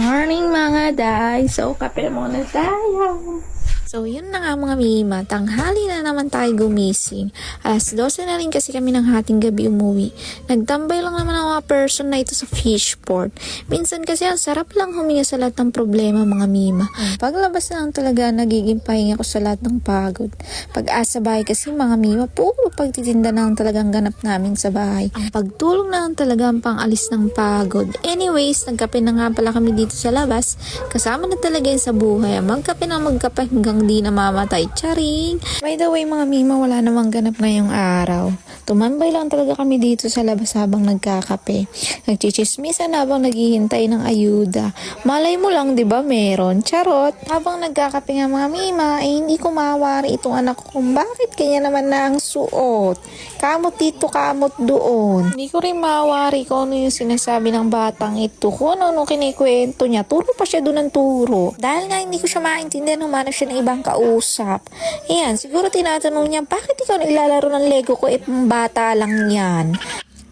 Morning mga day! So, kape muna tayo. So, yun na nga mga mima, tanghali na naman tayo gumising. Alas 12 na rin kasi kami ng hating gabi umuwi. Nagtambay lang naman ang mga person na ito sa fishport. Minsan kasi ang sarap lang huminga sa lahat ng problema mga mima. Paglabas na lang talaga nagiging pahinga ko sa lahat ng pagod. Pag-asa bahay kasi mga mima, puro pagtitinda na lang talagang ganap namin sa bahay. Ang pagtulong na lang talaga ang pang-alis ng pagod. Anyways, nagkape na nga pala kami dito sa labas. Kasama na talaga yun sa buhay. Magkape na magkape hanggang di namamatay. Charing! By the way mga mima, wala namang ganap ngayong araw. Tumambay lang talaga kami dito sa labas habang nagkakape. Nagchichismisan habang naghihintay ng ayuda. Malay mo lang, di ba meron? Charot! Habang nagkakape nga mga mima, hindi ko mawari itong anak ko kung bakit kanya naman na ang suot. Kamot dito, kamot doon. Hindi ko rin mawari kung ano yung sinasabi ng batang ito. Kung ano kinikwento niya. Turo pa siya doon ng turo. Dahil nga hindi ko siya maintindihan, humanap siya ng ibang kausap. Ayan, siguro tinatanong niya, bakit ikaw naglalaro ng Lego ko? Bata lang yan.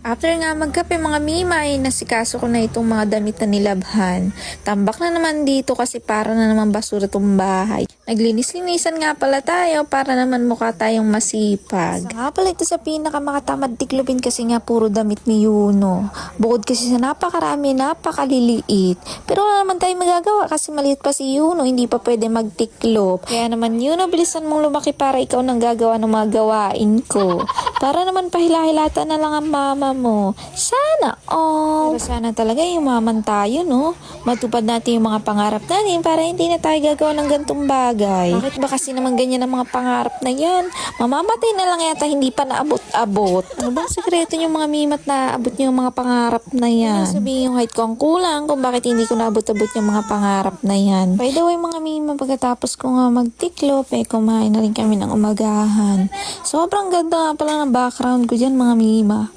After nga magkape mga mima ay nasikaso ko na itong mga damit na nilabhan. Tambak na naman dito kasi para na naman basura itong bahay. Naglinis-linisan nga pala tayo para naman mukha tayong masipag. Sa nga pala ito sa pinakamakatamad tiklopin kasi nga puro damit ni Yuno. Bukod kasi sa napakarami, napakaliliit. Pero wala naman tayo magagawa kasi maliit pa si Yuno, hindi pa pwede magtiklop. Kaya naman Yuno, bilisan mong lumaki para ikaw nang gagawa ng mga gawain ko. Para naman pahila-hilata na lang ang mama mo. Sana all. Pero sana talaga yumaman tayo, no? Matupad natin yung mga pangarap natin para hindi na tayo gagawa ng gantong bagay. Bakit ba kasi naman ganyan ang mga pangarap na yan? Mamamatay na lang yata hindi pa naabot-abot. Ano bang sekreto yung mga mimat na abot yung mga pangarap na yan? Sabihin yung height ko ang kulang kung bakit hindi ko naabot-abot yung mga pangarap na yan. By the way mga mima, pagkatapos ko nga magtiklop, kumain na rin kami ng umagahan. Sobrang ganda nga pala ng background ko dyan mga mima.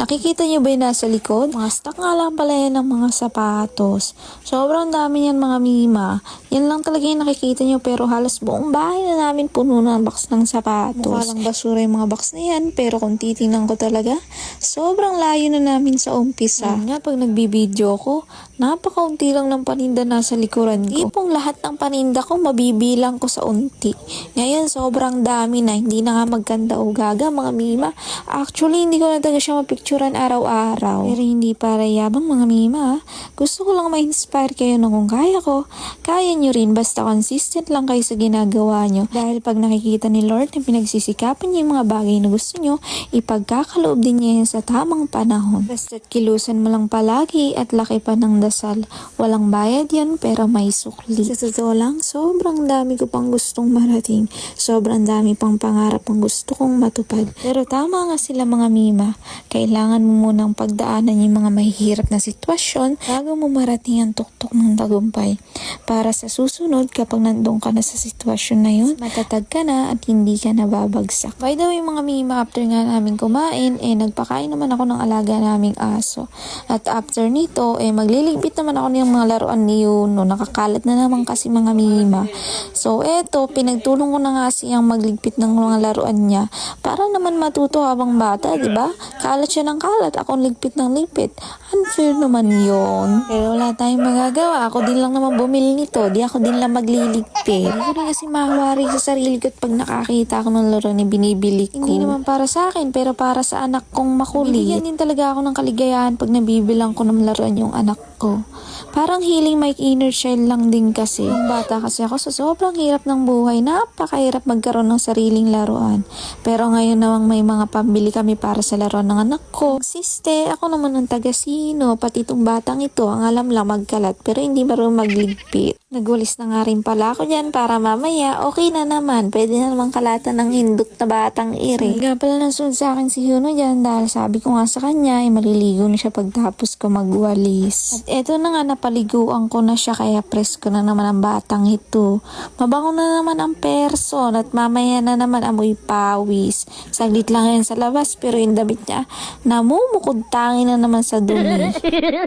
Nakikita niyo ba yung nasa likod? Mga stock nga lang pala yan ng mga sapatos. Sobrang dami yan mga mima. Yan lang talaga yung nakikita niyo pero halos buong bahay na namin puno ng box ng sapatos. Mukha lang basura yung mga box na yan pero kung titingnan ko talaga, sobrang layo na namin sa umpisa. Yan nga pag nagbibideo ko, napakaunti lang ng paninda nasa likuran ko. Tipong lahat ng paninda ko mabibilang ko sa unti. Ngayon sobrang dami na, hindi na nga magkanda o gaga mga mima. Actually hindi ko na talaga siya mapicturan araw-araw. Pero hindi para yabang mga mima. Gusto ko lang ma-inspire kayo na kung kaya ko, kaya nyo rin basta consistent lang kayo sa ginagawa nyo. Dahil pag nakikita ni Lord na pinagsisikapan niyo yung mga bagay na gusto nyo, ipagkakaloob din niya yan sa tamang panahon. Basta't kilusan mo lang palagi at laki pa ng dasal. Walang bayad yan pero may sukli. Sa totoo lang, sobrang dami ko pang gustong marating. Sobrang dami pang pangarap ang gusto kong matupad. Pero tama nga sila mga mima. Kailangan mo munang pagdaanan yung mga mahihirap na sitwasyon bago mo marating ang tuktok ng tagumpay. Para sa susunod, kapag nandun ka na sa sitwasyon na yun, matatag ka na at hindi ka nababagsak. By the way mga mima, after nga namin kumain, nagpakain naman ako ng alaga naming aso. At after nito, magliligpit naman ako ng mga laruan ni Yuno. Nakakalat na naman kasi mga mima. So eto, pinagtulong ko na nga siyang magligpit ng mga laruan niya para naman matuto habang bata, di ba? Kalat siya ng kalat, akong ligpit ng ligpit. Unfair naman yon. Pero wala tayong magagawa. Ako din lang naman bumili nito. Di ako din lang magliligpit. Hindi ko rin kasi mawari sa sarili ko at pag nakakita ako ng laro ni binibili ko. Hindi naman para sa akin, pero para sa anak kong makulit. Bibigyan din talaga ako ng kaligayahan pag nabibilang ko ng laruan yung anak ko. Parang healing my inner child lang din kasi. Yung bata kasi ako sa sobrang hirap ng buhay, napakahirap magkaroon ng sariling laruan. Pero ngayon namang may mga pambili kami para sa laruan ng anak ko. Siste, ako naman ang taga-sino, pati itong batang ito, ang alam lang magkalat pero hindi marunong magligpit. Nagulis na nga rin pala ako dyan para mamaya okay na naman. Pwede na naman kalatan ng hindot na batang ire. Nga pala nasunod sa akin si Yuno dyan dahil sabi ko nga sa kanya maliligo na siya pagtapos ko magwalis. At eto na nga napaliguan ko na siya kaya presko na naman ang batang ito. Mabango na naman ang person at mamaya na naman amoy pawis. Saglit lang yan sa labas pero yung damit niya namumukod tangi na naman sa dumi.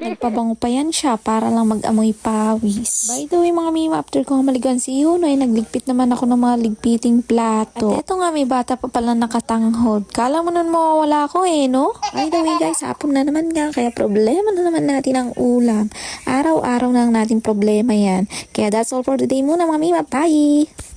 Nagpabango pa yan siya para lang mag-amoy pawis. By the way mga mima, after ko maligan si Yuno nagligpit naman ako ng mga ligpiting plato. At eto nga may bata pa pala nakatanghod. Kala mo nun mawawala ako no? By the way guys, hapon na naman nga kaya problema na naman natin ang ulam. scam. Araw-araw na ang nating problema yan. Kaya that's all for today muna mga mima. Bye!